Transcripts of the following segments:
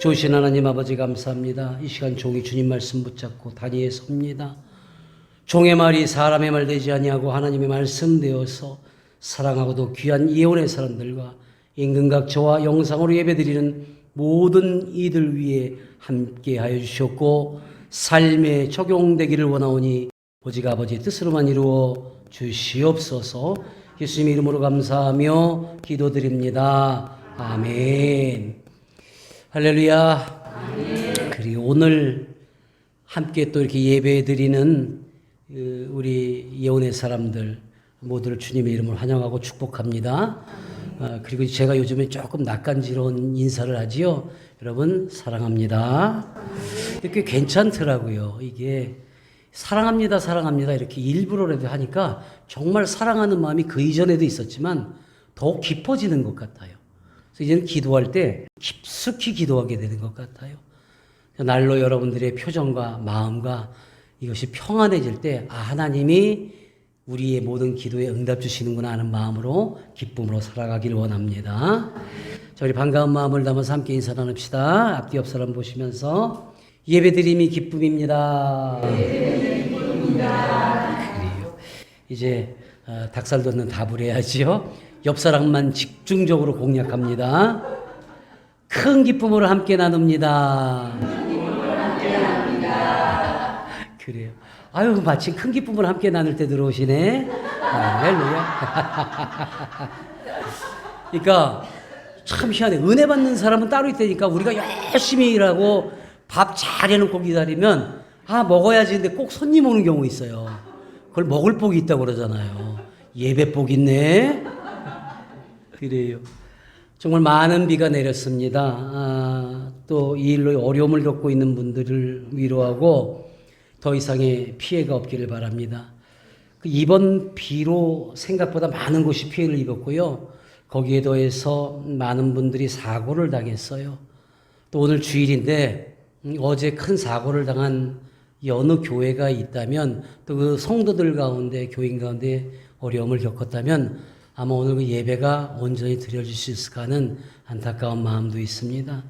좋으신 하나님 아버지 감사합니다. 이 시간 종이 주님 말씀 붙잡고 단위에 섭니다. 종의 말이 사람의 말 되지 아니하고 하나님의 말씀 되어서 사랑하고도 귀한 이혼의 사람들과 임금각 저와 영상으로 예배드리는 모든 이들 위에 함께하여 주셨고 삶에 적용되기를 원하오니 오직 아버지의 뜻으로만 이루어 주시옵소서. 예수님의 이름으로 감사하며 기도드립니다. 아멘. 할렐루야. 아멘. 그리고 오늘 함께 또 이렇게 예배드리는 우리 예언의 사람들 모두를 주님의 이름으로 환영하고 축복합니다. 그리고 제가 요즘에 조금 낯간지러운 인사를 하지요. 여러분 사랑합니다. 꽤 괜찮더라고요. 이게 사랑합니다, 사랑합니다 이렇게 일부러라도 하니까 정말 사랑하는 마음이 그 이전에도 있었지만 더욱 깊어지는 것 같아요. 그래서 이제는 기도할 때 깊숙이 기도하게 되는 것 같아요. 날로 여러분들의 표정과 마음과 이것이 평안해질 때 하나님이 우리의 모든 기도에 응답 주시는구나 하는 마음으로 기쁨으로 살아가기를 원합니다. 자, 우리 반가운 마음을 담아서 함께 인사 나눕시다. 앞뒤 옆 사람 보시면서 예배드림이 기쁨입니다. 그래요. 이제 닭살 돋는 답을 해야지요. 옆 사람만 집중적으로 공략합니다. 큰 기쁨으로 함께 나눕니다. 그래요. 아유, 마침 큰 기쁨을 함께 나눌 때 들어오시네. 할렐루야. 그러니까 참 희한해. 은혜 받는 사람은 따로 있다니까 우리가 열심히 일하고 밥 잘 해놓고 기다리면 먹어야지 근데 꼭 손님 오는 경우 있어요. 그걸 먹을 복이 있다고 그러잖아요. 예배 복 있네. 그래요. 정말 많은 비가 내렸습니다. 또 이 일로 어려움을 겪고 있는 분들을 위로하고 더 이상의 피해가 없기를 바랍니다. 이번 비로 생각보다 많은 곳이 피해를 입었고요. 거기에 더해서 많은 분들이 사고를 당했어요. 또 오늘 주일인데 어제 큰 사고를 당한 어느 교회가 있다면 또 그 성도들 가운데 교인 가운데 어려움을 겪었다면 아마 오늘 그 예배가 온전히 드려질 수 있을까 하는 안타까운 마음도 있습니다.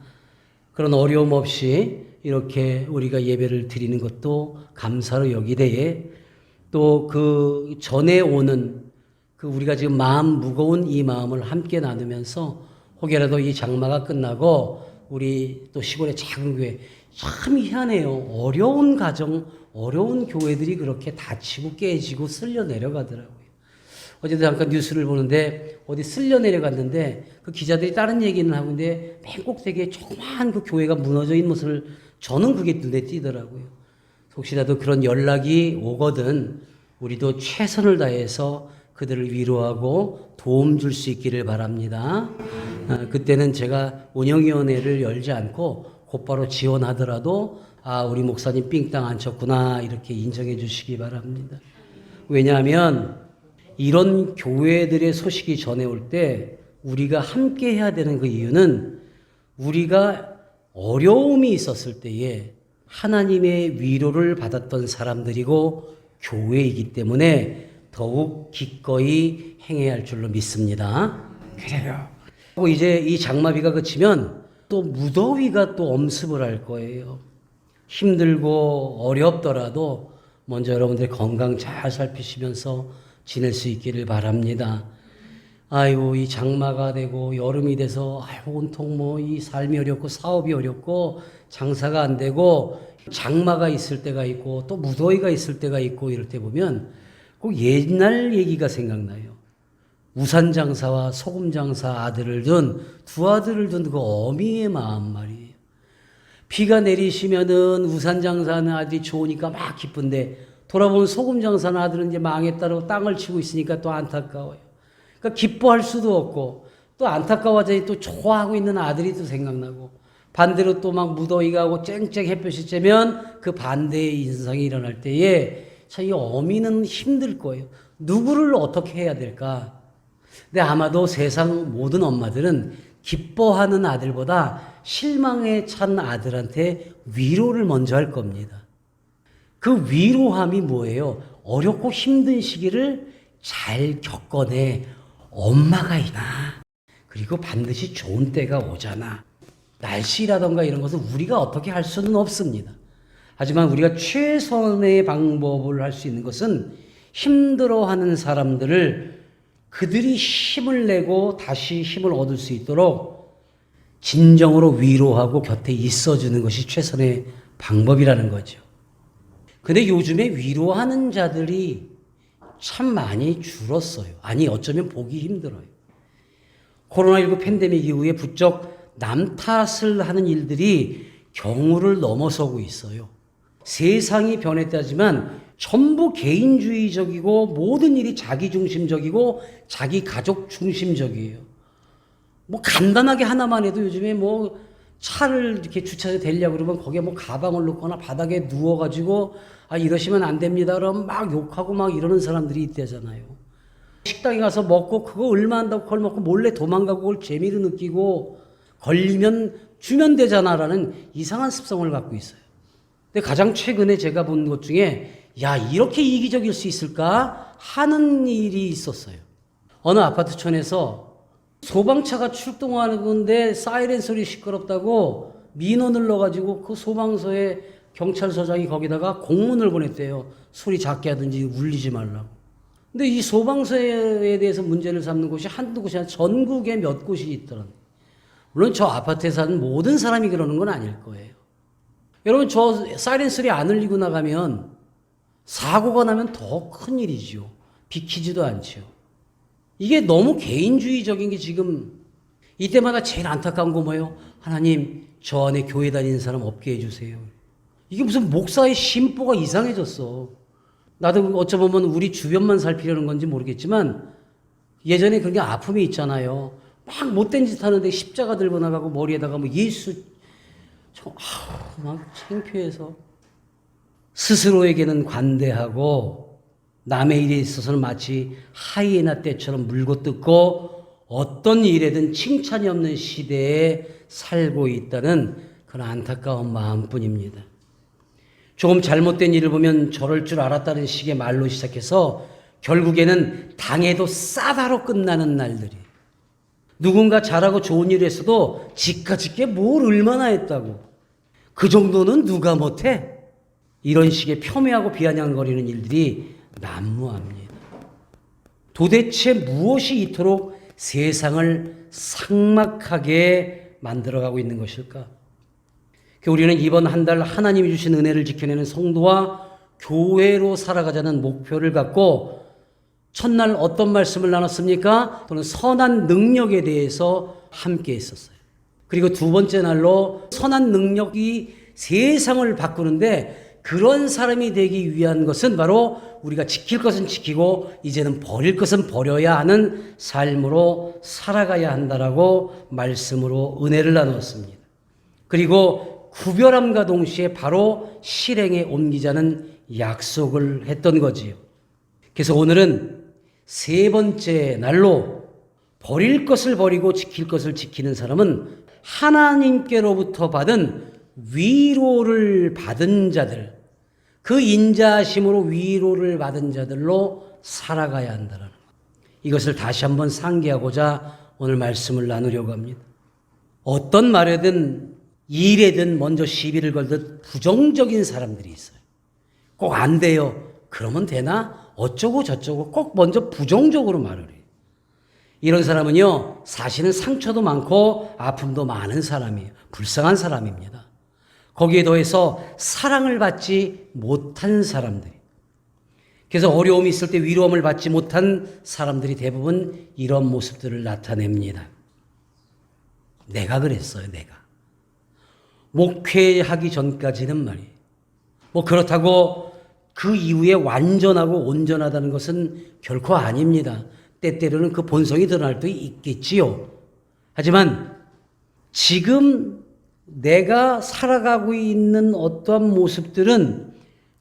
그런 어려움 없이 이렇게 우리가 예배를 드리는 것도 감사로 여기되에 또 그 전에 오는 그 우리가 지금 마음 무거운 이 마음을 함께 나누면서 혹여라도 이 장마가 끝나고 우리 또 시골의 작은 교회 참 희한해요. 어려운 가정, 어려운 교회들이 그렇게 다치고 깨지고 쓸려 내려가더라고요. 어제도 잠깐 뉴스를 보는데 어디 쓸려 내려갔는데 그 기자들이 다른 얘기는 하고 있는데 맨 꼭대기에 조그만 그 교회가 무너져 있는 모습을 저는 그게 눈에 띄더라고요. 혹시라도 그런 연락이 오거든 우리도 최선을 다해서 그들을 위로하고 도움 줄 수 있기를 바랍니다. 그때는 제가 운영위원회를 열지 않고 곧바로 지원하더라도 우리 목사님 삥땅 안 쳤구나 이렇게 인정해 주시기 바랍니다. 왜냐하면 이런 교회들의 소식이 전해올 때 우리가 함께 해야 되는 그 이유는 우리가 어려움이 있었을 때에 하나님의 위로를 받았던 사람들이고 교회이기 때문에 더욱 기꺼이 행해야 할 줄로 믿습니다. 그래요. 그리고 이제 이 장마비가 그치면 또 무더위가 또 엄습을 할 거예요. 힘들고 어렵더라도 먼저 여러분들의 건강 잘 살피시면서 지낼 수 있기를 바랍니다. 아이고 이 장마가 되고 여름이 돼서 온통 이 삶이 어렵고 사업이 어렵고 장사가 안 되고 장마가 있을 때가 있고 또 무더위가 있을 때가 있고 이럴 때 보면 꼭 옛날 얘기가 생각나요. 우산 장사와 소금 장사 아들을 둔 두 아들을 둔 그 어미의 마음 말이에요. 비가 내리시면은 우산 장사하는 아들이 좋으니까 막 기쁜데 돌아보면 소금 장사하는 아들은 이제 망했다고 땅을 치고 있으니까 또 안타까워요. 그러니까 기뻐할 수도 없고 또 안타까워하자니 또 좋아하고 있는 아들이 또 생각나고 반대로 또 막 무더위가 하고 쨍쨍 햇볕이 쬐면 그 반대의 인상이 일어날 때에 참 이 어미는 힘들 거예요. 누구를 어떻게 해야 될까? 근데 아마도 세상 모든 엄마들은 기뻐하는 아들보다 실망에 찬 아들한테 위로를 먼저 할 겁니다. 그 위로함이 뭐예요? 어렵고 힘든 시기를 잘 겪어내 엄마가 있나? 그리고 반드시 좋은 때가 오잖아. 날씨라던가 이런 것은 우리가 어떻게 할 수는 없습니다. 하지만 우리가 최선의 방법을 할 수 있는 것은 힘들어하는 사람들을 그들이 힘을 내고 다시 힘을 얻을 수 있도록 진정으로 위로하고 곁에 있어주는 것이 최선의 방법이라는 거죠. 근데 요즘에 위로하는 자들이 참 많이 줄었어요. 아니, 어쩌면 보기 힘들어요. 코로나19 팬데믹 이후에 부쩍 남 탓을 하는 일들이 경우를 넘어서고 있어요. 세상이 변했다지만 전부 개인주의적이고 모든 일이 자기중심적이고 자기 가족 중심적이에요. 뭐 간단하게 하나만 해도 요즘에 뭐 차를 이렇게 주차해 대려고 그러면 거기에 뭐 가방을 놓거나 바닥에 누워가지고 이러시면 안 됩니다. 그러면 막 욕하고 막 이러는 사람들이 있대잖아요. 식당에 가서 먹고 그거 얼마 한다고 그걸 먹고 몰래 도망가고 그걸 재미로 느끼고 걸리면 주면 되잖아라는 이상한 습성을 갖고 있어요. 근데 가장 최근에 제가 본 것 중에 야, 이렇게 이기적일 수 있을까 하는 일이 있었어요. 어느 아파트촌에서 소방차가 출동하는 건데 사이렌 소리 시끄럽다고 민원을 넣어가지고 그 소방서에 경찰서장이 거기다가 공문을 보냈대요. 소리 작게 하든지 울리지 말라고. 근데 이 소방서에 대해서 문제를 삼는 곳이 한두 곳이 아니라 전국에 몇 곳이 있더라고요. 물론 저 아파트에 사는 모든 사람이 그러는 건 아닐 거예요. 여러분, 저 사이렌 소리 안 울리고 나가면 사고가 나면 더 큰 일이죠. 비키지도 않죠. 이게 너무 개인주의적인 게 지금 이때마다 제일 안타까운 거 뭐예요? 하나님, 저 안에 교회 다니는 사람 없게 해주세요. 이게 무슨 목사의 심보가 이상해졌어. 나도 어쩌면 우리 주변만 살피려는 건지 모르겠지만 예전에 그런 게 아픔이 있잖아요. 막 못된 짓 하는데 십자가 들고 나가고 머리에다가 뭐 예수 막 창피해서 스스로에게는 관대하고 남의 일에 있어서는 마치 하이에나 떼처럼 물고 뜯고 어떤 일에든 칭찬이 없는 시대에 살고 있다는 그런 안타까운 마음뿐입니다. 조금 잘못된 일을 보면 저럴 줄 알았다는 식의 말로 시작해서 결국에는 당해도 싸다로 끝나는 날들이. 누군가 잘하고 좋은 일을 했어도 지까짓게 뭘 얼마나 했다고. 그 정도는 누가 못해? 이런 식의 폄훼하고 비아냥거리는 일들이 난무합니다. 도대체 무엇이 이토록 세상을 삭막하게 만들어가고 있는 것일까? 우리는 이번 한 달 하나님이 주신 은혜를 지켜내는 성도와 교회로 살아가자는 목표를 갖고 첫날 어떤 말씀을 나눴습니까? 또는 선한 능력에 대해서 함께 했었어요. 그리고 두 번째 날로 선한 능력이 세상을 바꾸는데 그런 사람이 되기 위한 것은 바로 우리가 지킬 것은 지키고 이제는 버릴 것은 버려야 하는 삶으로 살아가야 한다라고 말씀으로 은혜를 나누었습니다. 그리고 구별함과 동시에 바로 실행에 옮기자는 약속을 했던 거지요. 그래서 오늘은 세 번째 날로 버릴 것을 버리고 지킬 것을 지키는 사람은 하나님께로부터 받은 위로를 받은 자들, 그 인자하심으로 위로를 받은 자들로 살아가야 한다는 것. 이것을 다시 한번 상기하고자 오늘 말씀을 나누려고 합니다. 어떤 말에든 일에든 먼저 시비를 걸듯 부정적인 사람들이 있어요. 꼭 안 돼요. 그러면 되나? 어쩌고 저쩌고 꼭 먼저 부정적으로 말을 해요. 이런 사람은요, 사실은 상처도 많고 아픔도 많은 사람이에요. 불쌍한 사람입니다. 거기에 더해서 사랑을 받지 못한 사람들이. 그래서 어려움이 있을 때 위로함을 받지 못한 사람들이 대부분 이런 모습들을 나타냅니다. 내가 그랬어요, 내가. 목회하기 전까지는 말이에요. 그렇다고 그 이후에 완전하고 온전하다는 것은 결코 아닙니다. 때때로는 그 본성이 드러날 때도 있겠지요. 하지만 지금 내가 살아가고 있는 어떠한 모습들은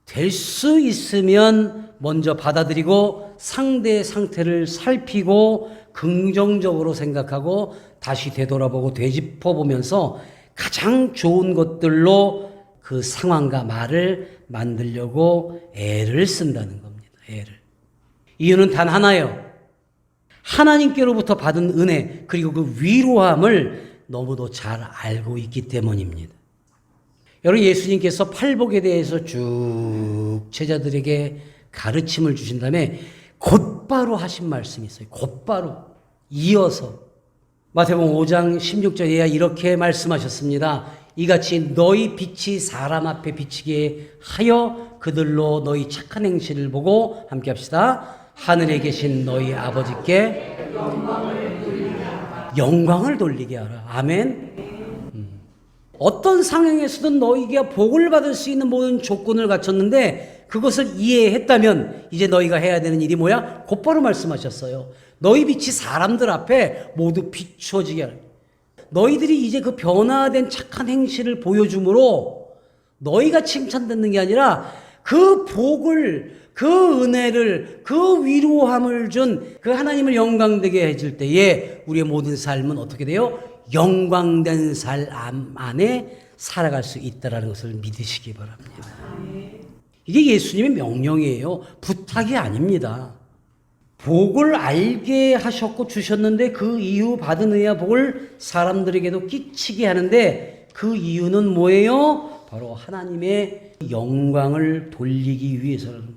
될 수 있으면 먼저 받아들이고 상대의 상태를 살피고 긍정적으로 생각하고 다시 되돌아보고 되짚어보면서 가장 좋은 것들로 그 상황과 말을 만들려고 애를 쓴다는 겁니다. 애를. 이유는 단 하나예요. 하나님께로부터 받은 은혜 그리고 그 위로함을 너무도 잘 알고 있기 때문입니다. 여러분, 예수님께서 팔복에 대해서 쭉 제자들에게 가르침을 주신 다음에 곧바로 하신 말씀이 있어요. 곧바로 이어서 마태복음 5장 16절에 이렇게 말씀하셨습니다. 이같이 너희 빛이 사람 앞에 비치게 하여 그들로 너희 착한 행실을 보고 함께 합시다. 하늘에 계신 너희 아버지께 영광을 돌리게 하라. 아멘. 어떤 상황에서든 너희가 복을 받을 수 있는 모든 조건을 갖췄는데 그것을 이해했다면 이제 너희가 해야 되는 일이 뭐야? 곧바로 말씀하셨어요. 너희 빛이 사람들 앞에 모두 비추어지게 하라. 너희들이 이제 그 변화된 착한 행실을 보여줌으로 너희가 칭찬받는 게 아니라 그 복을, 그 은혜를, 그 위로함을 준 그 하나님을 영광되게 해줄 때에 우리의 모든 삶은 어떻게 돼요? 영광된 삶 안에 살아갈 수 있다는 것을 믿으시기 바랍니다. 이게 예수님의 명령이에요. 부탁이 아닙니다. 복을 알게 하셨고 주셨는데 그 이후 받은 은혜와 복을 사람들에게도 끼치게 하는데 그 이유는 뭐예요? 바로 하나님의 영광을 돌리기 위해서는.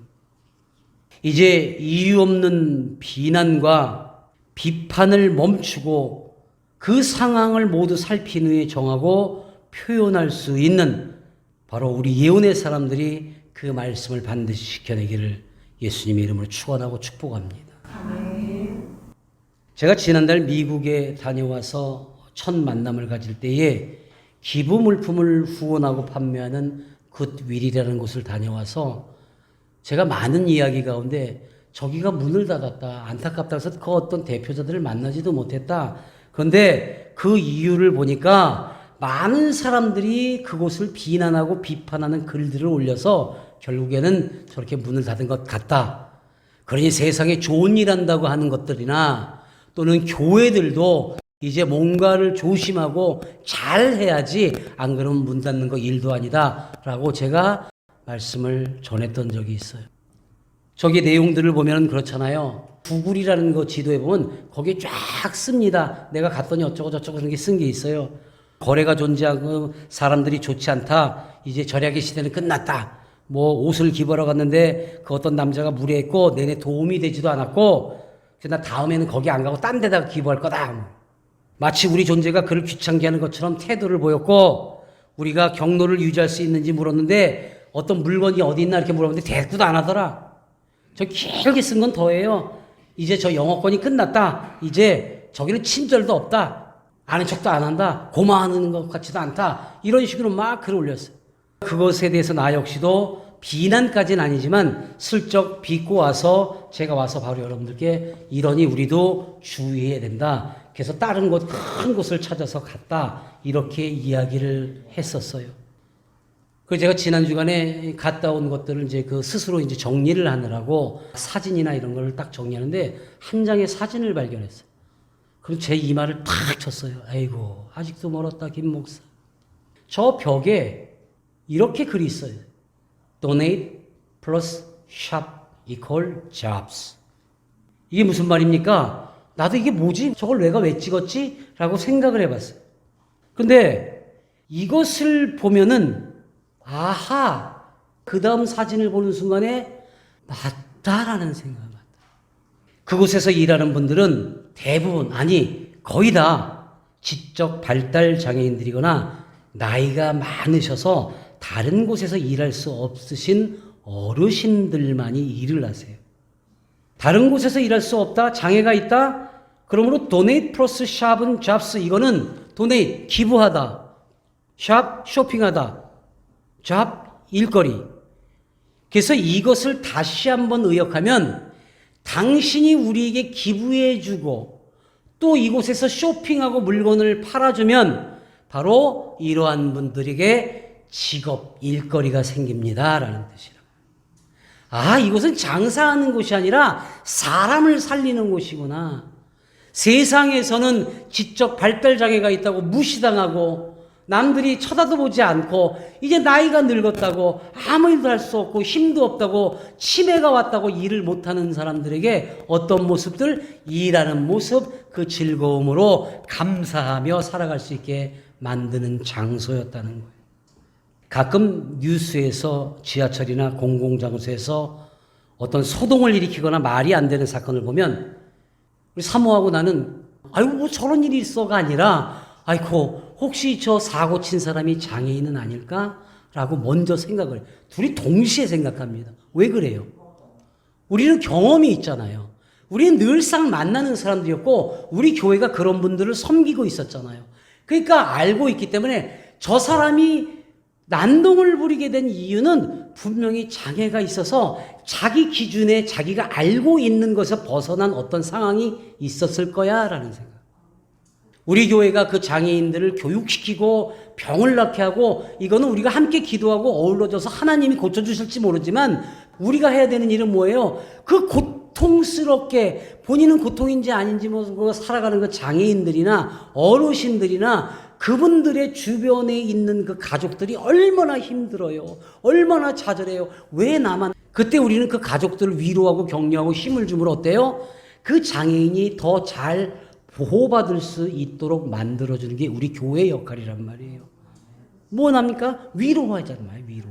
이제 이유 없는 비난과 비판을 멈추고 그 상황을 모두 살핀 후에 정하고 표현할 수 있는 바로 우리 예언의 사람들이 그 말씀을 반드시 지켜내기를 예수님의 이름으로 축원하고 축복합니다. 제가 지난달 미국에 다녀와서 첫 만남을 가질 때에 기부 물품을 후원하고 판매하는 굿윌이라는 곳을 다녀와서 제가 많은 이야기 가운데 저기가 문을 닫았다, 안타깝다 해서 그 어떤 대표자들을 만나지도 못했다. 그런데 그 이유를 보니까 많은 사람들이 그곳을 비난하고 비판하는 글들을 올려서 결국에는 저렇게 문을 닫은 것 같다. 그러니 세상에 좋은 일 한다고 하는 것들이나 또는 교회들도 이제 뭔가를 조심하고 잘 해야지 안 그러면 문 닫는 거 일도 아니다 라고 제가 말씀을 전했던 적이 있어요. 저기 내용들을 보면 그렇잖아요. 구글이라는 거 지도에 보면 거기에 쫙 씁니다. 내가 갔더니 어쩌고 저쩌고 그런 게 쓴 게 있어요. 거래가 존재하고 사람들이 좋지 않다. 이제 절약의 시대는 끝났다. 뭐 옷을 기부하러 갔는데 그 어떤 남자가 무례했고 내내 도움이 되지도 않았고 그래서 나 다음에는 거기 안 가고 딴 데다가 기부할 거다. 마치 우리 존재가 그를 귀찮게 하는 것처럼 태도를 보였고 우리가 경로를 유지할 수 있는지 물었는데 어떤 물건이 어디 있나 이렇게 물어봤는데 대꾸도 안 하더라. 저 길게 쓴 건 더해요. 이제 저 영어권이 끝났다. 이제 저기는 친절도 없다. 아는 척도 안 한다. 고마워하는 것 같지도 않다. 이런 식으로 막 글을 올렸어요. 그것에 대해서 나 역시도 비난까지는 아니지만 슬쩍 빚고 와서 제가 와서 바로 여러분들께 이러니 우리도 주의해야 된다. 그래서 다른 곳, 큰 곳을 찾아서 갔다. 이렇게 이야기를 했었어요. 그래서 제가 지난 주간에 갔다 온 것들을 이제 그 스스로 이제 정리를 하느라고 사진이나 이런 걸 딱 정리하는데 한 장의 사진을 발견했어요. 그럼 제 이마를 탁 쳤어요. 아이고, 아직도 멀었다, 김 목사. 저 벽에 이렇게 글이 있어요. Donate plus shop equal jobs. 이게 무슨 말입니까? 나도 이게 뭐지? 저걸 내가 왜 찍었지? 라고 생각을 해봤어요. 근데 이것을 보면은 아하, 그 다음 사진을 보는 순간에 맞다라는 생각을 받다. 그곳에서 일하는 분들은 대부분, 아니 거의 다 지적 발달 장애인들이거나 나이가 많으셔서 다른 곳에서 일할 수 없으신 어르신들만이 일을 하세요. 다른 곳에서 일할 수 없다, 장애가 있다, 그러므로 donate plus shop은 jobs, 이거는 donate, 기부하다, shop, 쇼핑하다, job, 일거리. 그래서 이것을 다시 한번 의역하면 당신이 우리에게 기부해주고 또 이곳에서 쇼핑하고 물건을 팔아주면 바로 이러한 분들에게 직업, 일거리가 생깁니다 라는 뜻이라고. 아, 이곳은 장사하는 곳이 아니라 사람을 살리는 곳이구나. 세상에서는 지적 발달장애가 있다고 무시당하고 남들이 쳐다도 보지 않고 이제 나이가 늙었다고 아무 일도 할 수 없고 힘도 없다고 치매가 왔다고 일을 못하는 사람들에게 어떤 모습들? 일하는 모습, 그 즐거움으로 감사하며 살아갈 수 있게 만드는 장소였다는 거예요. 가끔 뉴스에서 지하철이나 공공장소에서 어떤 소동을 일으키거나 말이 안 되는 사건을 보면 우리 사모하고 나는 아이고 뭐 저런 일이 있어가 아니라 아이고 혹시 저 사고 친 사람이 장애인은 아닐까라고 먼저 생각을 둘이 동시에 생각합니다. 왜 그래요? 우리는 경험이 있잖아요. 우리는 늘상 만나는 사람들이었고 우리 교회가 그런 분들을 섬기고 있었잖아요. 그러니까 알고 있기 때문에 저 사람이 난동을 부리게 된 이유는 분명히 장애가 있어서 자기 기준에 자기가 알고 있는 것에서 벗어난 어떤 상황이 있었을 거야 라는 생각. 우리 교회가 그 장애인들을 교육시키고 병을 낫게 하고 이거는 우리가 함께 기도하고 어우러져서 하나님이 고쳐주실지 모르지만 우리가 해야 되는 일은 뭐예요? 그 고통스럽게 본인은 고통인지 아닌지 모르고 살아가는 그 장애인들이나 어르신들이나 그분들의 주변에 있는 그 가족들이 얼마나 힘들어요. 얼마나 좌절해요. 왜 나만. 그때 우리는 그 가족들을 위로하고 격려하고 힘을 주므로 어때요? 그 장애인이 더 잘 보호받을 수 있도록 만들어주는 게 우리 교회의 역할이란 말이에요. 뭐 납니까? 위로하잖아요. 위로.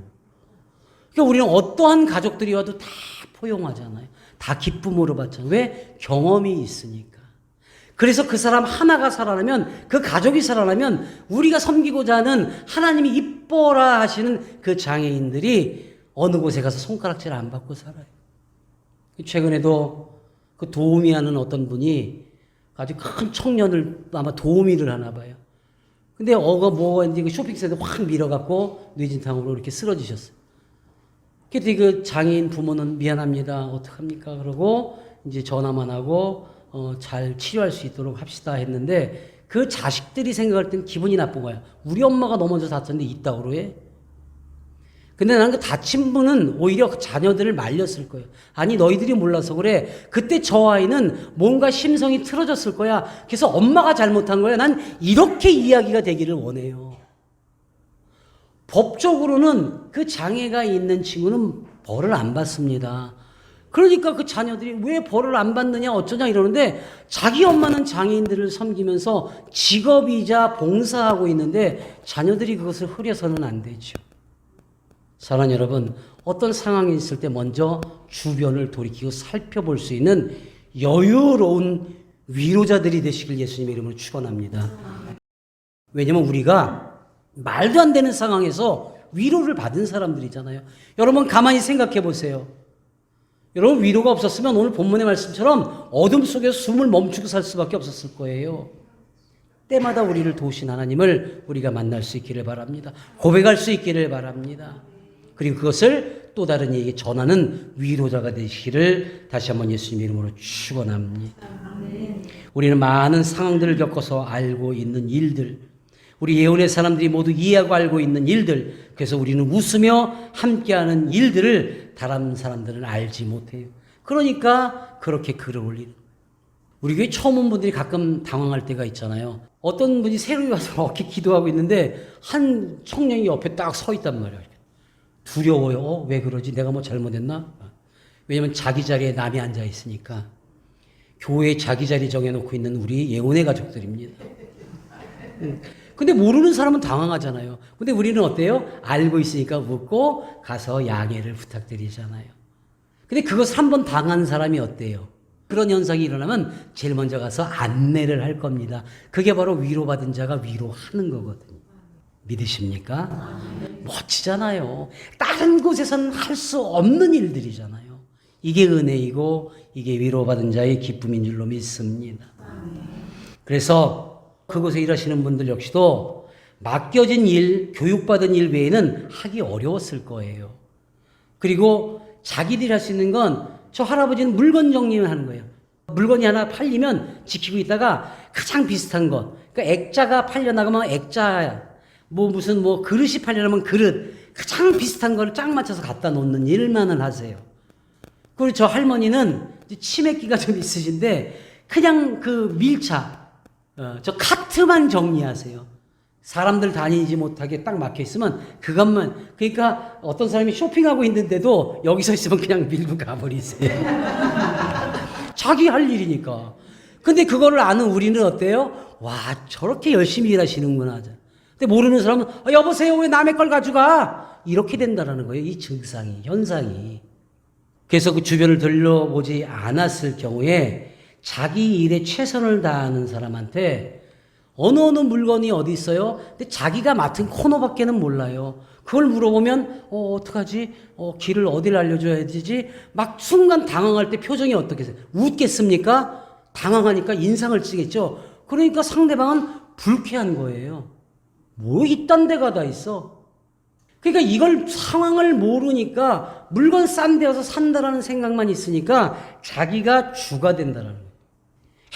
그러니까 우리는 어떠한 가족들이 와도 다 포용하잖아요. 다 기쁨으로 받잖아요. 왜? 경험이 있으니까. 그래서 그 사람 하나가 살아나면 그 가족이 살아나면 우리가 섬기고자 하는 하나님이 이뻐라 하시는 그 장애인들이 어느 곳에 가서 손가락질 안 받고 살아요. 최근에도 그 도우미 하는 어떤 분이 아주 큰 청년을 아마 도우미를 하나 봐요. 근데 뭐가 이제 쇼핑센터 확 밀어갖고 뇌진탕으로 이렇게 쓰러지셨어요. 그때 그 장애인 부모는 미안합니다. 어떡합니까? 그러고 이제 전화만 하고 잘 치료할 수 있도록 합시다 했는데 그 자식들이 생각할 땐 기분이 나쁜 거야. 우리 엄마가 넘어져 다쳤는데 이따구로 해? 근데 나는 그 다친 분은 오히려 그 자녀들을 말렸을 거예요. 아니 너희들이 몰라서 그래. 그때 저 아이는 뭔가 심성이 틀어졌을 거야. 그래서 엄마가 잘못한 거야. 난 이렇게 이야기가 되기를 원해요. 법적으로는 그 장애가 있는 친구는 벌을 안 받습니다. 그러니까 그 자녀들이 왜 벌을 안 받느냐 어쩌냐 이러는데 자기 엄마는 장애인들을 섬기면서 직업이자 봉사하고 있는데 자녀들이 그것을 흐려서는 안 되죠. 사랑하는 여러분, 어떤 상황이 있을 때 먼저 주변을 돌이키고 살펴볼 수 있는 여유로운 위로자들이 되시길 예수님의 이름으로 축원합니다. 왜냐면 우리가 말도 안 되는 상황에서 위로를 받은 사람들이잖아요. 여러분 가만히 생각해 보세요. 여러분 위로가 없었으면 오늘 본문의 말씀처럼 어둠 속에서 숨을 멈추고 살 수밖에 없었을 거예요. 때마다 우리를 도우신 하나님을 우리가 만날 수 있기를 바랍니다. 고백할 수 있기를 바랍니다. 그리고 그것을 또 다른 이에게 전하는 위로자가 되시기를 다시 한번 예수님의 이름으로 축원합니다. 우리는 많은 상황들을 겪어서 알고 있는 일들, 우리 예언의 사람들이 모두 이해하고 알고 있는 일들, 그래서 우리는 웃으며 함께하는 일들을 다른 사람들은 알지 못해요. 그러니까 그렇게 글을 올리는. 우리 교회 처음 온 분들이 가끔 당황할 때가 있잖아요. 어떤 분이 새로 와서 이렇게 기도하고 있는데 한 청년이 옆에 딱 서 있단 말이에요. 두려워요. 왜 그러지? 내가 뭐 잘못했나? 왜냐면 자기 자리에 남이 앉아 있으니까. 교회에 자기 자리 정해놓고 있는 우리 예언의 가족들입니다. 근데 모르는 사람은 당황하잖아요. 근데 우리는 어때요? 알고 있으니까 묻고 가서 양해를 부탁드리잖아요. 근데 그것을 한번 당한 사람이 어때요? 그런 현상이 일어나면 제일 먼저 가서 안내를 할 겁니다. 그게 바로 위로받은 자가 위로하는 거거든요. 믿으십니까? 멋지잖아요. 다른 곳에서는 할 수 없는 일들이잖아요. 이게 은혜이고 이게 위로받은 자의 기쁨인 줄로 믿습니다. 그래서 그곳에 일하시는 분들 역시도 맡겨진 일, 교육받은 일 외에는 하기 어려웠을 거예요. 그리고 자기들이 할 수 있는 건 저 할아버지는 물건 정리를 하는 거예요. 물건이 하나 팔리면 지키고 있다가 가장 비슷한 것. 그러니까 액자가 팔려나가면 액자, 무슨 그릇이 팔려나면 그릇. 가장 비슷한 걸 짝 맞춰서 갖다 놓는 일만을 하세요. 그리고 저 할머니는 치매기가 좀 있으신데 그냥 그 밀차, 저 카트만 정리하세요. 사람들 다니지 못하게 딱 막혀 있으면 그것만, 그러니까 어떤 사람이 쇼핑하고 있는데도 여기서 있으면 그냥 밀고 가버리세요. 자기 할 일이니까. 근데 그거를 아는 우리는 어때요? 와, 저렇게 열심히 일하시는구나. 근데 모르는 사람은 여보세요, 왜 남의 걸 가져가? 이렇게 된다는 거예요. 이 증상이, 현상이. 그래서 그 주변을 들러보지 않았을 경우에 자기 일에 최선을 다하는 사람한테 어느 물건이 어디 있어요? 근데 자기가 맡은 코너밖에는 몰라요. 그걸 물어보면 어떡하지? 길을 어디를 알려줘야 되지? 막 순간 당황할 때 표정이 어떻겠어요? 웃겠습니까? 당황하니까 인상을 쓰겠죠. 그러니까 상대방은 불쾌한 거예요. 뭐 이딴 데가 다 있어. 그러니까 이걸 상황을 모르니까 물건 싼 데 와서 산다라는 생각만 있으니까 자기가 주가 된다라는 거예요.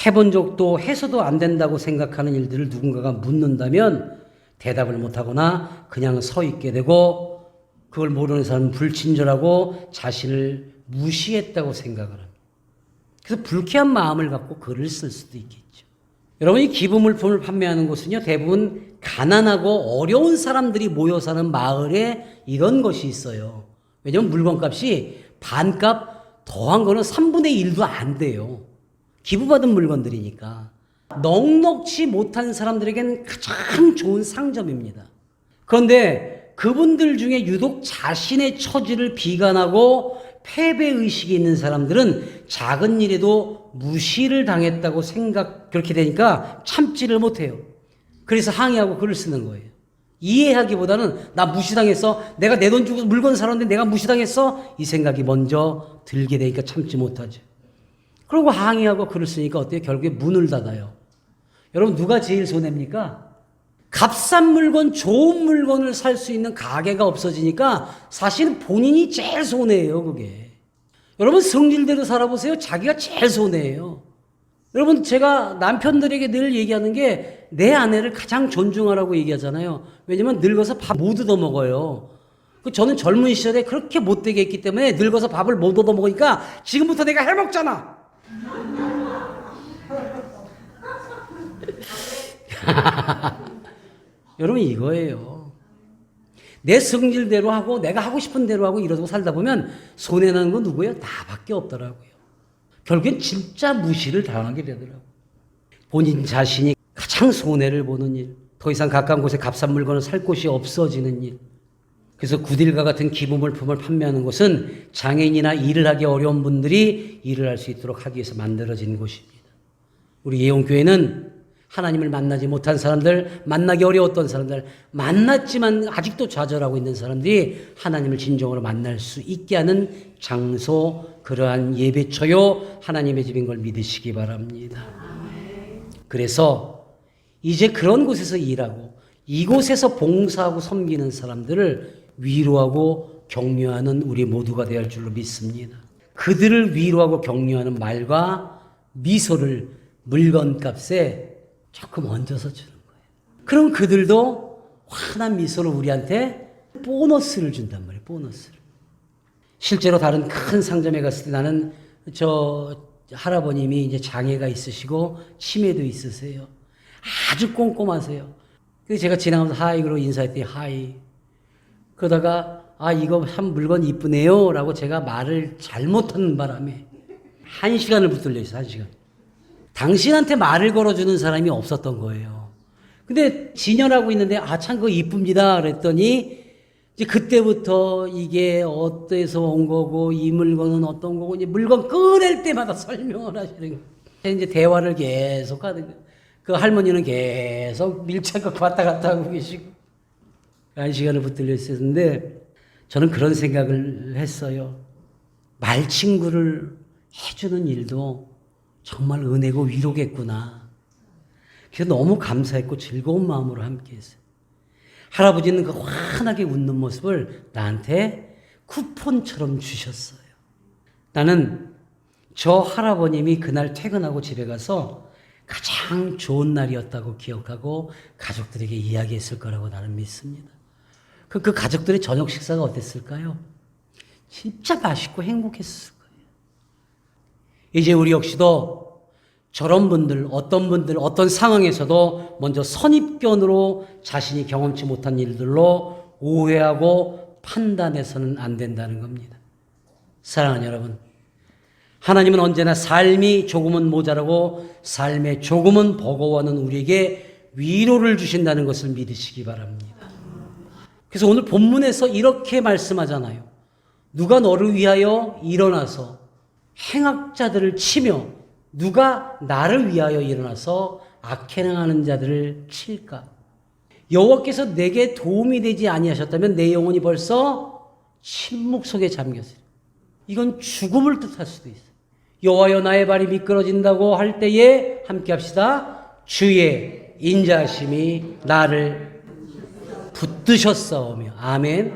해본 적도 해서도 안 된다고 생각하는 일들을 누군가가 묻는다면 대답을 못하거나 그냥 서 있게 되고 그걸 모르는 사람은 불친절하고 자신을 무시했다고 생각을 합니다. 그래서 불쾌한 마음을 갖고 글을 쓸 수도 있겠죠. 여러분이 기부물품을 판매하는 곳은요, 대부분 가난하고 어려운 사람들이 모여 사는 마을에 이런 것이 있어요. 왜냐하면 물건값이 반값 더한 거는 3분의 1도 안 돼요. 기부받은 물건들이니까. 넉넉지 못한 사람들에게는 가장 좋은 상점입니다. 그런데 그분들 중에 유독 자신의 처지를 비관하고 패배의식이 있는 사람들은 작은 일에도 무시를 당했다고 그렇게 되니까 참지를 못해요. 그래서 항의하고 글을 쓰는 거예요. 이해하기보다는 나 무시당했어. 내가 내 돈 주고 물건 사놨는데 내가 무시당했어. 이 생각이 먼저 들게 되니까 참지 못하죠. 그리고 항의하고 글을 쓰니까 어때요? 결국에 문을 닫아요. 여러분 누가 제일 손해입니까? 값싼 물건, 좋은 물건을 살 수 있는 가게가 없어지니까 사실은 본인이 제일 손해예요, 그게. 여러분 성질대로 살아보세요. 자기가 제일 손해예요. 여러분 제가 남편들에게 늘 얘기하는 게 내 아내를 가장 존중하라고 얘기하잖아요. 왜냐면 늙어서 밥 못 얻어 먹어요. 저는 젊은 시절에 그렇게 못되게 했기 때문에 늙어서 밥을 못 얻어 먹으니까 지금부터 내가 해먹잖아. 여러분 이거예요. 내 성질대로 하고 내가 하고 싶은 대로 하고 이러고 살다 보면 손해나는 건 누구예요? 나밖에 없더라고요. 결국엔 진짜 무시를 당하게 되더라고요. 본인 자신이 가장 손해를 보는 일, 더 이상 가까운 곳에 값싼 물건을 살 곳이 없어지는 일. 그래서 구딜과 같은 기부물품을 판매하는 곳은 장애인이나 일을 하기 어려운 분들이 일을 할 수 있도록 하기 위해서 만들어진 곳입니다. 우리 예원교회는 하나님을 만나지 못한 사람들, 만나기 어려웠던 사람들, 만났지만 아직도 좌절하고 있는 사람들이 하나님을 진정으로 만날 수 있게 하는 장소, 그러한 예배처요 하나님의 집인 걸 믿으시기 바랍니다. 그래서 이제 그런 곳에서 일하고 이곳에서 봉사하고 섬기는 사람들을 위로하고 격려하는 우리 모두가 되어야 할 줄로 믿습니다. 그들을 위로하고 격려하는 말과 미소를 물건값에 조금 얹어서 주는 거예요. 그럼 그들도 환한 미소로 우리한테 보너스를 준단 말이에요. 보너스를. 실제로 다른 큰 상점에 갔을 때 나는 저 할아버님이 이제 장애가 있으시고 치매도 있으세요. 아주 꼼꼼하세요. 그래서 제가 지나가면서 하이 그러고 인사했더니 하이. 그러다가 이거 한 물건 이쁘네요 라고 제가 말을 잘못한 바람에 1시간을 붙들려 있어요. 1시간. 당신한테 말을 걸어주는 사람이 없었던 거예요. 근데 진열하고 있는데 참 그거 이쁩니다 그랬더니 이제 그때부터 이게 어디서 온 거고 이 물건은 어떤 거고 이제 물건 꺼낼 때마다 설명을 하시는 거예요. 이제 대화를 계속 하는 거예요. 그 할머니는 계속 밀착을 왔다 갔다 하고 계시고 1시간을 붙들려 있었는데 저는 그런 생각을 했어요. 말친구를 해주는 일도 정말 은혜고 위로겠구나. 그래서 너무 감사했고 즐거운 마음으로 함께했어요. 할아버지는 그 환하게 웃는 모습을 나한테 쿠폰처럼 주셨어요. 나는 저 할아버님이 그날 퇴근하고 집에 가서 가장 좋은 날이었다고 기억하고 가족들에게 이야기했을 거라고 나는 믿습니다. 그 가족들의 저녁 식사가 어땠을까요? 진짜 맛있고 행복했을 거예요. 이제 우리 역시도 저런 분들, 어떤 상황에서도 먼저 선입견으로 자신이 경험치 못한 일들로 오해하고 판단해서는 안 된다는 겁니다. 사랑하는 여러분, 하나님은 언제나 삶이 조금은 모자라고 삶에 조금은 버거워하는 우리에게 위로를 주신다는 것을 믿으시기 바랍니다. 그래서 오늘 본문에서 이렇게 말씀하잖아요. 누가 너를 위하여 일어나서 행악자들을 치며 누가 나를 위하여 일어나서 악행하는 자들을 칠까? 여호와께서 내게 도움이 되지 아니하셨다면 내 영혼이 벌써 침묵 속에 잠겼어요. 이건 죽음을 뜻할 수도 있어요. 여호와여 나의 발이 미끄러진다고 할 때에 함께 합시다. 주의 인자하심이 나를 붙드셨사오며. 아멘.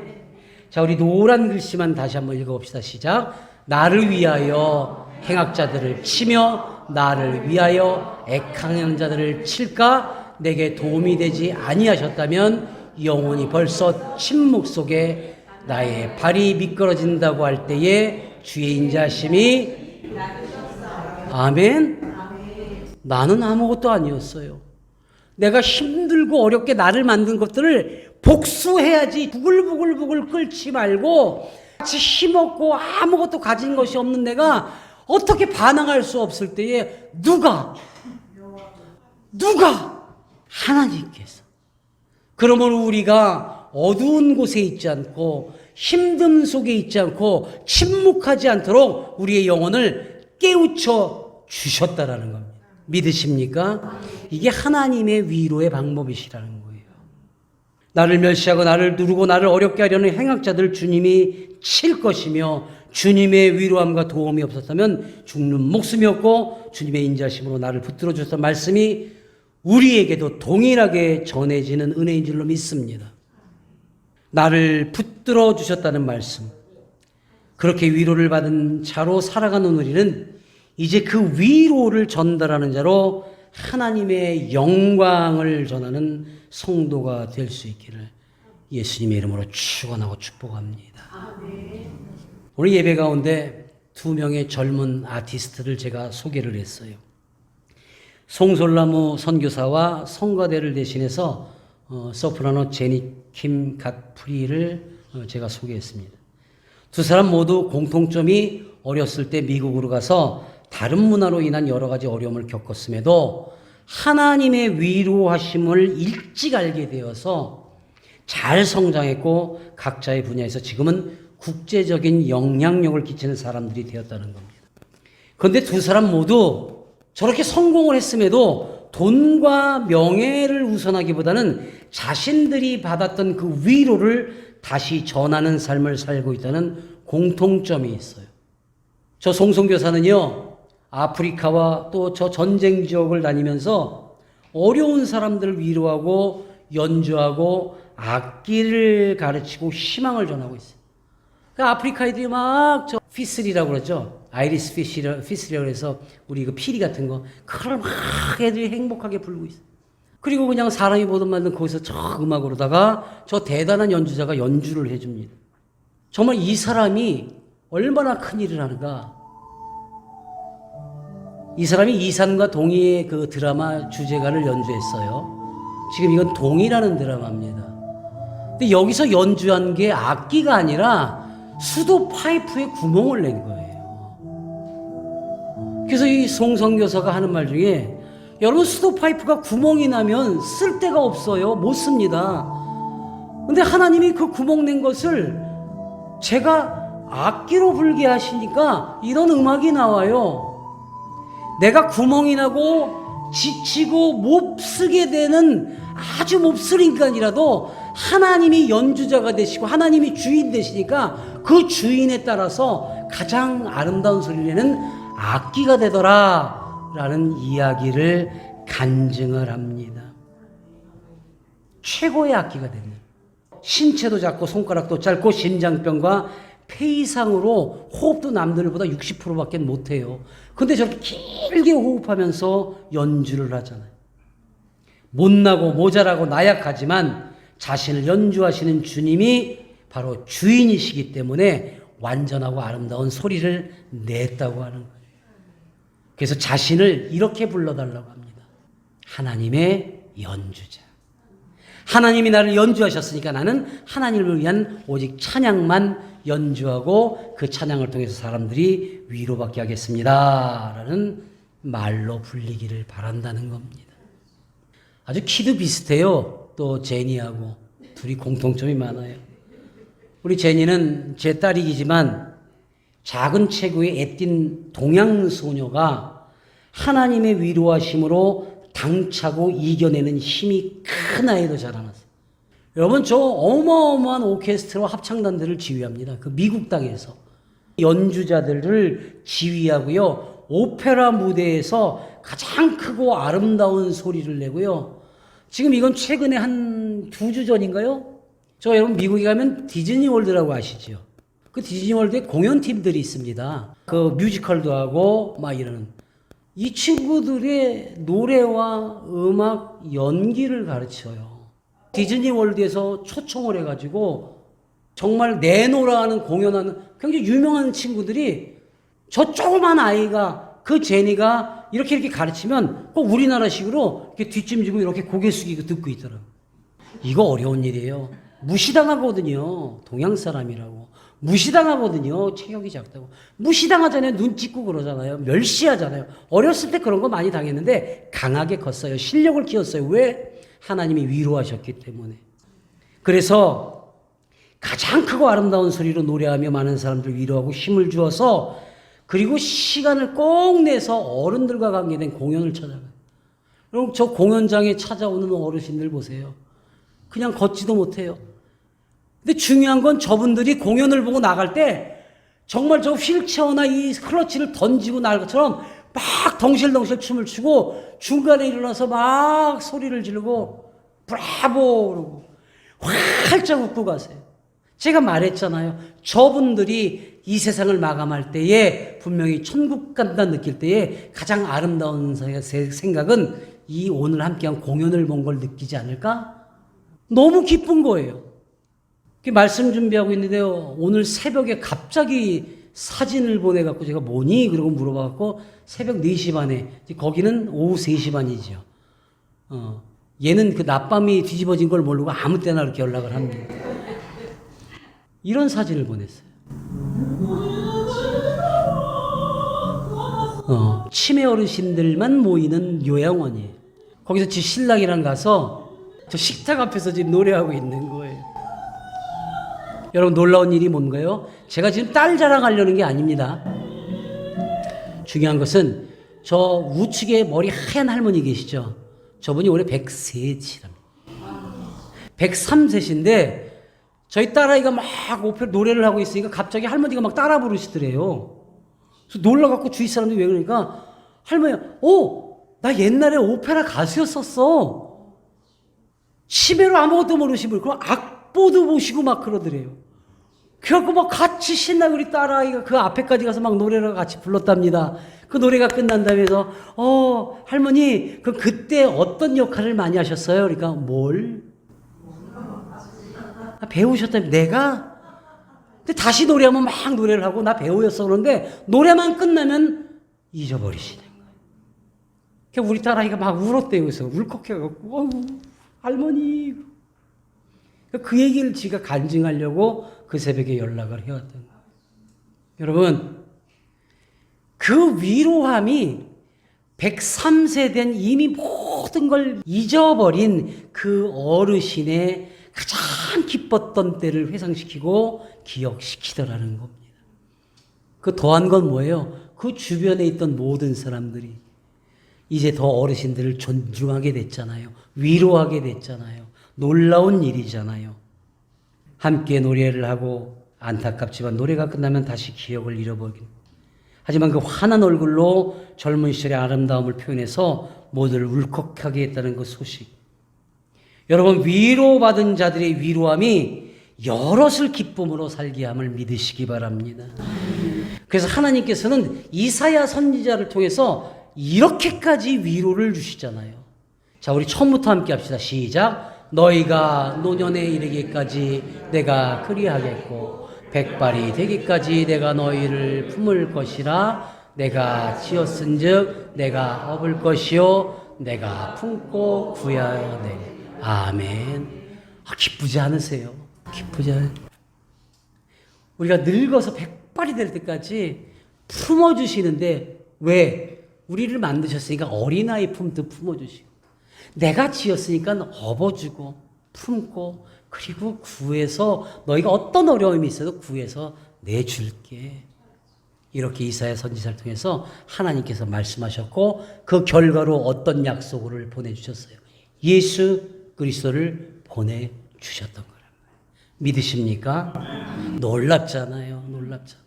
자, 우리 노란 글씨만 다시 한번 읽어봅시다. 시작. 나를 위하여 행악자들을 치며 나를 위하여 액하는 자들을 칠까? 내게 도움이 되지 아니하셨다면 영혼이 벌써 침묵 속에 나의 발이 미끄러진다고 할 때에 주의 인자심이 아멘. 나는 아무것도 아니었어요. 내가 힘들고 어렵게 나를 만든 것들을 복수해야지 부글부글 끓지 말고 같이 힘없고 아무것도 가진 것이 없는 내가 어떻게 반항할 수 없을 때에 누가 하나님께서. 그러면 우리가 어두운 곳에 있지 않고 힘듦 속에 있지 않고 침묵하지 않도록 우리의 영혼을 깨우쳐 주셨다라는 겁니다. 믿으십니까? 이게 하나님의 위로의 방법이시라는 거예요. 나를 멸시하고 나를 누르고 나를 어렵게 하려는 행악자들 주님이 칠 것이며 주님의 위로함과 도움이 없었다면 죽는 목숨이었고 주님의 인자심으로 나를 붙들어 주셨던 말씀이 우리에게도 동일하게 전해지는 은혜인 줄로 믿습니다. 나를 붙들어 주셨다는 말씀. 그렇게 위로를 받은 자로 살아가는 우리는 이제 그 위로를 전달하는 자로 하나님의 영광을 전하는 성도가 될 수 있기를 예수님의 이름으로 축원하고 축복합니다. 오늘 예배 가운데 2명의 젊은 아티스트를 제가 소개를 했어요. 송솔나무 선교사와 성가대를 대신해서 소프라노 제니킴 갓프리를 제가 소개했습니다. 두 사람 모두 공통점이 어렸을 때 미국으로 가서 다른 문화로 인한 여러 가지 어려움을 겪었음에도 하나님의 위로하심을 일찍 알게 되어서 잘 성장했고 각자의 분야에서 지금은 국제적인 영향력을 끼치는 사람들이 되었다는 겁니다. 그런데 두 사람 모두 저렇게 성공을 했음에도 돈과 명예를 우선하기보다는 자신들이 받았던 그 위로를 다시 전하는 삶을 살고 있다는 공통점이 있어요. 저 송송교사는요, 아프리카와 또 저 전쟁 지역을 다니면서 어려운 사람들을 위로하고 연주하고 악기를 가르치고 희망을 전하고 있어요. 그러니까 아프리카 애들이 막 저 피슬이라고 그러죠. 아이리스 피슬이라고 해서 우리 그 피리 같은 거, 그걸 막 애들이 행복하게 불고 있어요. 그리고 그냥 사람이 보던 말든 거기서 저 음악으로다가 저 대단한 연주자가 연주를 해줍니다. 정말 이 사람이 얼마나 큰 일을 하는가. 이 사람이 이산과 동의의 그 드라마 주제가를 연주했어요. 지금 이건 동의라는 드라마입니다. 근데 여기서 연주한 게 악기가 아니라 수도 파이프에 구멍을 낸 거예요. 그래서 이 송성교사가 하는 말 중에, 여러분 수도 파이프가 구멍이 나면 쓸 데가 없어요. 못 씁니다. 근데 하나님이 그 구멍 낸 것을 제가 악기로 불게 하시니까 이런 음악이 나와요. 내가 구멍이 나고 지치고 못 쓰게 되는 아주 몹쓸 인간이라도 하나님이 연주자가 되시고 하나님이 주인 되시니까 그 주인에 따라서 가장 아름다운 소리를 내는 악기가 되더라 라는 이야기를 간증을 합니다. 최고의 악기가 됩니다. 신체도 작고 손가락도 짧고 심장병과 폐이상으로 호흡도 남들보다 60%밖에 못해요. 근데 저렇게 길게 호흡하면서 연주를 하잖아요. 못나고 모자라고 나약하지만 자신을 연주하시는 주님이 바로 주인이시기 때문에 완전하고 아름다운 소리를 냈다고 하는 거예요. 그래서 자신을 이렇게 불러달라고 합니다. 하나님의 연주자. 하나님이 나를 연주하셨으니까 나는 하나님을 위한 오직 찬양만 연주하고 그 찬양을 통해서 사람들이 위로받게 하겠습니다. 라는 말로 불리기를 바란다는 겁니다. 아주 키도 비슷해요. 또 제니하고 둘이 공통점이 많아요. 우리 제니는 제 딸이지만 작은 체구에 애띤 동양 소녀가 하나님의 위로하심으로 당차고 이겨내는 힘이 큰 아이로 자라났어요. 여러분, 저 어마어마한 오케스트라 합창단들을 지휘합니다. 그 미국 땅에서 연주자들을 지휘하고요. 오페라 무대에서 가장 크고 아름다운 소리를 내고요. 지금 이건 최근에 한 2주 전인가요? 저 여러분 미국에 가면 디즈니월드라고 아시죠? 그 디즈니월드에 공연팀들이 있습니다. 그 뮤지컬도 하고 막 이러는. 이 친구들의 노래와 음악, 연기를 가르쳐요. 디즈니월드에서 초청을 해가지고 정말 내노라 하는 공연하는 굉장히 유명한 친구들이 저 조그만 아이가 그 제니가 이렇게 가르치면 꼭 우리나라식으로 이렇게 뒷짐지고 이렇게 고개 숙이고 듣고 있더라고요. 이거 어려운 일이에요. 무시당하거든요. 동양 사람이라고. 무시당하거든요. 체격이 작다고. 무시당하잖아요. 눈 찍고 그러잖아요. 멸시하잖아요. 어렸을 때 그런 거 많이 당했는데 강하게 컸어요. 실력을 키웠어요. 왜? 하나님이 위로하셨기 때문에. 그래서 가장 크고 아름다운 소리로 노래하며 많은 사람들 위로하고 힘을 주어서 그리고 시간을 꼭 내서 어른들과 관계된 공연을 찾아가요. 여러분 저 공연장에 찾아오는 어르신들 보세요. 그냥 걷지도 못해요. 근데 중요한 건 저분들이 공연을 보고 나갈 때 정말 저 휠체어나 이 클러치를 던지고 나갈 것처럼 막 덩실덩실 춤을 추고 중간에 일어나서 막 소리를 지르고 브라보 그러고 활짝 웃고 가세요. 제가 말했잖아요. 저분들이 이 세상을 마감할 때에 분명히 천국 간다 느낄 때에 가장 아름다운 생각은 이 오늘 함께한 공연을 본 걸 느끼지 않을까? 너무 기쁜 거예요. 말씀 준비하고 있는데요. 오늘 새벽에 갑자기 사진을 보내갖고 제가 뭐니? 그러고 물어봐갖고 새벽 4시 반에, 거기는 오후 3시 반이죠. 얘는 그 낮밤이 뒤집어진 걸 모르고 아무 때나 이렇게 연락을 합니다. 이런 사진을 보냈어요. 치매 어르신들만 모이는 요양원이에요. 거기서 지 신랑이랑 가서 저 식탁 앞에서 지금 노래하고 있는 거예요. 여러분 놀라운 일이 뭔가요? 제가 지금 딸 자랑하려는 게 아닙니다. 중요한 것은 저 우측에 머리 하얀 할머니 계시죠? 저분이 올해 103세랍니다. 103세신데 저희 딸아이가 막 오페라 노래를 하고 있으니까 갑자기 할머니가 막 따라 부르시더래요. 그래서 놀라갖고 주위 사람들이 왜 그러니까 할머니가 나 옛날에 오페라 가수였었어. 치매로 아무것도 모르시고 그럼 악보도 보시고 막 그러더래요. 그래갖고 막 같이 신나게 우리 딸아이가 그 앞에까지 가서 막 노래를 같이 불렀답니다. 그 노래가 끝난 다음에서 할머니 그때 어떤 역할을 많이 하셨어요? 그러니까 뭘? 배우셨다면 내가? 근데 다시 노래하면 막 노래를 하고 나 배우였어 그러는데 노래만 끝나면 잊어버리시는 거예요. 그러니까 우리 딸아이가 막 울었대요. 그래서 울컥해갖고 할머니 그 얘기를 지가 간증하려고 그 새벽에 연락을 해왔던 거예요. 여러분 그 위로함이 103세 된 이미 모든 걸 잊어버린 그 어르신의 가장 기뻤던 때를 회상시키고 기억시키더라는 겁니다. 그 더한 건 뭐예요? 그 주변에 있던 모든 사람들이 이제 더 어르신들을 존중하게 됐잖아요. 위로하게 됐잖아요. 놀라운 일이잖아요. 함께 노래를 하고 안타깝지만 노래가 끝나면 다시 기억을 잃어버리긴. 하지만 그 환한 얼굴로 젊은 시절의 아름다움을 표현해서 모두를 울컥하게 했다는 그 소식. 여러분 위로받은 자들의 위로함이 여럿을 기쁨으로 살게 함을 믿으시기 바랍니다. 그래서 하나님께서는 이사야 선지자를 통해서 이렇게까지 위로를 주시잖아요. 자, 우리 처음부터 함께 합시다. 시작. 너희가 노년에 이르기까지 내가 그리하겠고 백발이 되기까지 내가 너희를 품을 것이라. 내가 지었은즉 내가 업을 것이요 내가 품고 구하여내. 아멘. 기쁘지 않으세요? 기쁘지 않으세요? 우리가 늙어서 백발이 될 때까지 품어주시는데 왜? 우리를 만드셨으니까 어린아이 품듯 품어주시고 내가 지었으니까 업어주고 품고 그리고 구해서 너희가 어떤 어려움이 있어도 구해서 내줄게. 이렇게 이사야 선지자를 통해서 하나님께서 말씀하셨고 그 결과로 어떤 약속을 보내주셨어요. 예수 그리스도를 보내주셨던 거란 말이에요. 믿으십니까? 놀랍잖아요. 놀랍잖아요.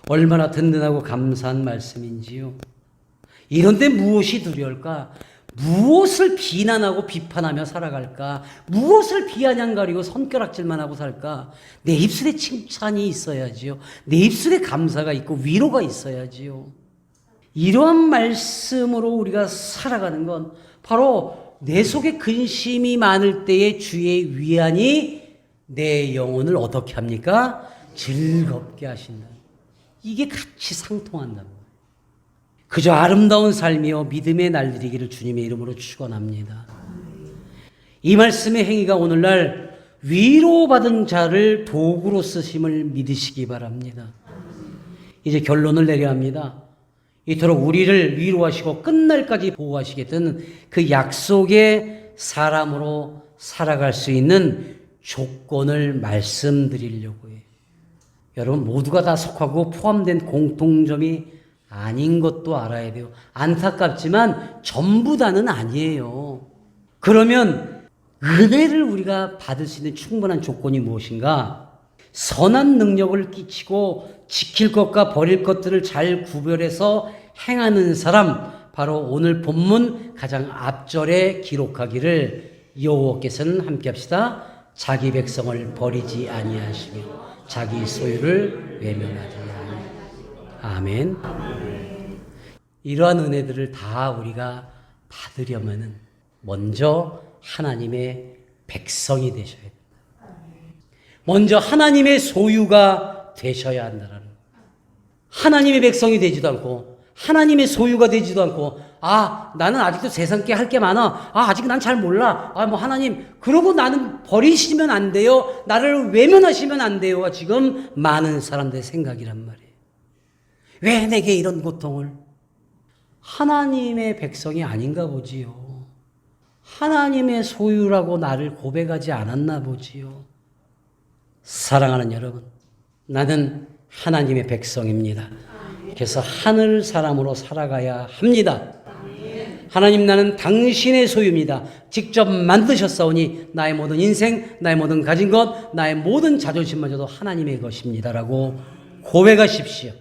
얼마나 든든하고 감사한 말씀인지요. 이런데 무엇이 두려울까? 무엇을 비난하고 비판하며 살아갈까? 무엇을 비아냥거리고 손가락질만 하고 살까? 내 입술에 칭찬이 있어야지요. 내 입술에 감사가 있고 위로가 있어야지요. 이러한 말씀으로 우리가 살아가는 건 바로 내 속에 근심이 많을 때에 주의 위안이 내 영혼을 어떻게 합니까? 즐겁게 하신다. 이게 같이 상통한다는 거예요. 그저 아름다운 삶이요 믿음의 날들이기를 주님의 이름으로 축원합니다. 이 말씀의 행위가 오늘날 위로받은 자를 도구로 쓰심을 믿으시기 바랍니다. 이제 결론을 내려야 합니다. 이토록 우리를 위로하시고 끝날까지 보호하시겠다는 그 약속의 사람으로 살아갈 수 있는 조건을 말씀드리려고 해요. 여러분 모두가 다 속하고 포함된 공통점이 아닌 것도 알아야 돼요. 안타깝지만 전부 다는 아니에요. 그러면 은혜를 우리가 받을 수 있는 충분한 조건이 무엇인가? 선한 능력을 끼치고 지킬 것과 버릴 것들을 잘 구별해서 행하는 사람, 바로 오늘 본문 가장 앞절에 기록하기를 여호와께서는 함께 합시다. 자기 백성을 버리지 아니하시며 자기 소유를 외면하지 아니하시며. 아멘. 이러한 은혜들을 다 우리가 받으려면은 먼저 하나님의 백성이 되셔야 된다. 먼저 하나님의 소유가 되셔야 한다라는 거예요. 하나님의 백성이 되지도 않고 하나님의 소유가 되지도 않고 나는 아직도 세상 게 할 게 많아. 아직 난 잘 몰라. 하나님 그러고 나는 버리시면 안 돼요. 나를 외면하시면 안 돼요가 지금 많은 사람들의 생각이란 말이에요. 왜 내게 이런 고통을? 하나님의 백성이 아닌가 보지요. 하나님의 소유라고 나를 고백하지 않았나 보지요. 사랑하는 여러분, 나는 하나님의 백성입니다. 그래서 하늘 사람으로 살아가야 합니다. 하나님, 나는 당신의 소유입니다. 직접 만드셨사오니 나의 모든 인생, 나의 모든 가진 것, 나의 모든 자존심마저도 하나님의 것입니다라고 고백하십시오.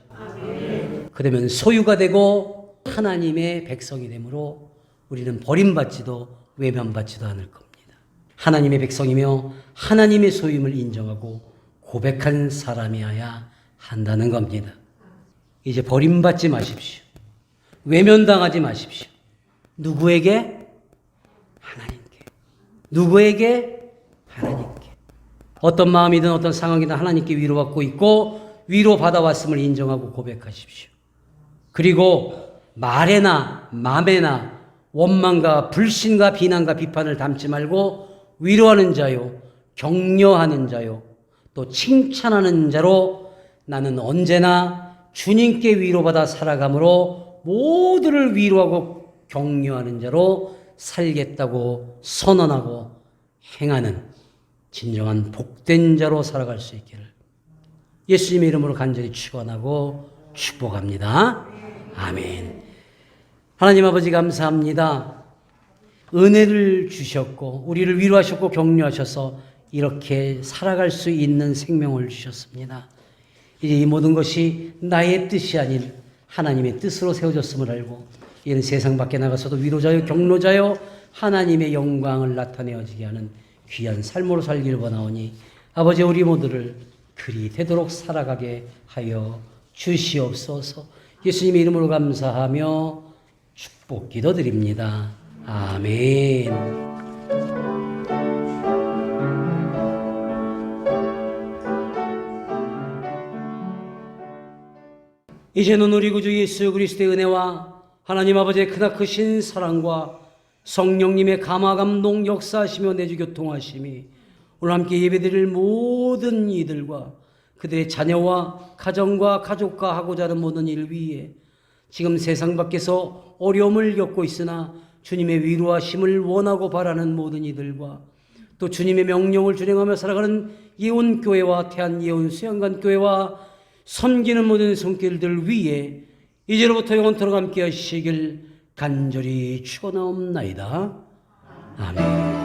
그러면 소유가 되고 하나님의 백성이 되므로 우리는 버림받지도 외면받지도 않을 겁니다. 하나님의 백성이며 하나님의 소유임을 인정하고 고백한 사람이어야 한다는 겁니다. 이제 버림받지 마십시오. 외면당하지 마십시오. 누구에게? 하나님께. 누구에게? 하나님께. 어떤 마음이든 어떤 상황이든 하나님께 위로받고 있고 위로받아왔음을 인정하고 고백하십시오. 그리고 말에나 맘에나 원망과 불신과 비난과 비판을 담지 말고 위로하는 자요, 격려하는 자요, 또 칭찬하는 자로 나는 언제나 주님께 위로받아 살아가므로 모두를 위로하고 격려하는 자로 살겠다고 선언하고 행하는 진정한 복된 자로 살아갈 수 있기를 예수님의 이름으로 간절히 축원하고 축복합니다. 아멘. 하나님 아버지 감사합니다. 은혜를 주셨고 우리를 위로하셨고 격려하셔서 이렇게 살아갈 수 있는 생명을 주셨습니다. 이제 이 모든 것이 나의 뜻이 아닌 하나님의 뜻으로 세워졌음을 알고 이는 세상 밖에 나가서도 위로자요 격려자요 하나님의 영광을 나타내어지게 하는 귀한 삶으로 살기를 원하오니 아버지 우리 모두를 그리 되도록 살아가게 하여 주시옵소서. 예수님의 이름으로 감사하며 축복 기도드립니다. 아멘. 이제는 우리 구주 예수 그리스도의 은혜와 하나님 아버지의 크나크신 사랑과 성령님의 감화 감동 역사하시며 내주 교통하심이 오늘 함께 예배드릴 모든 이들과 그들의 자녀와 가정과 가족과 하고자 하는 모든 일 위에 지금 세상 밖에서 어려움을 겪고 있으나 주님의 위로하심을 원하고 바라는 모든 이들과 또 주님의 명령을 준행하며 살아가는 예원교회와 태안예원수양관교회와 섬기는 모든 손길들 위에 이제로부터 영원토록 함께 하시길 간절히 축원하옵나이다. 아멘.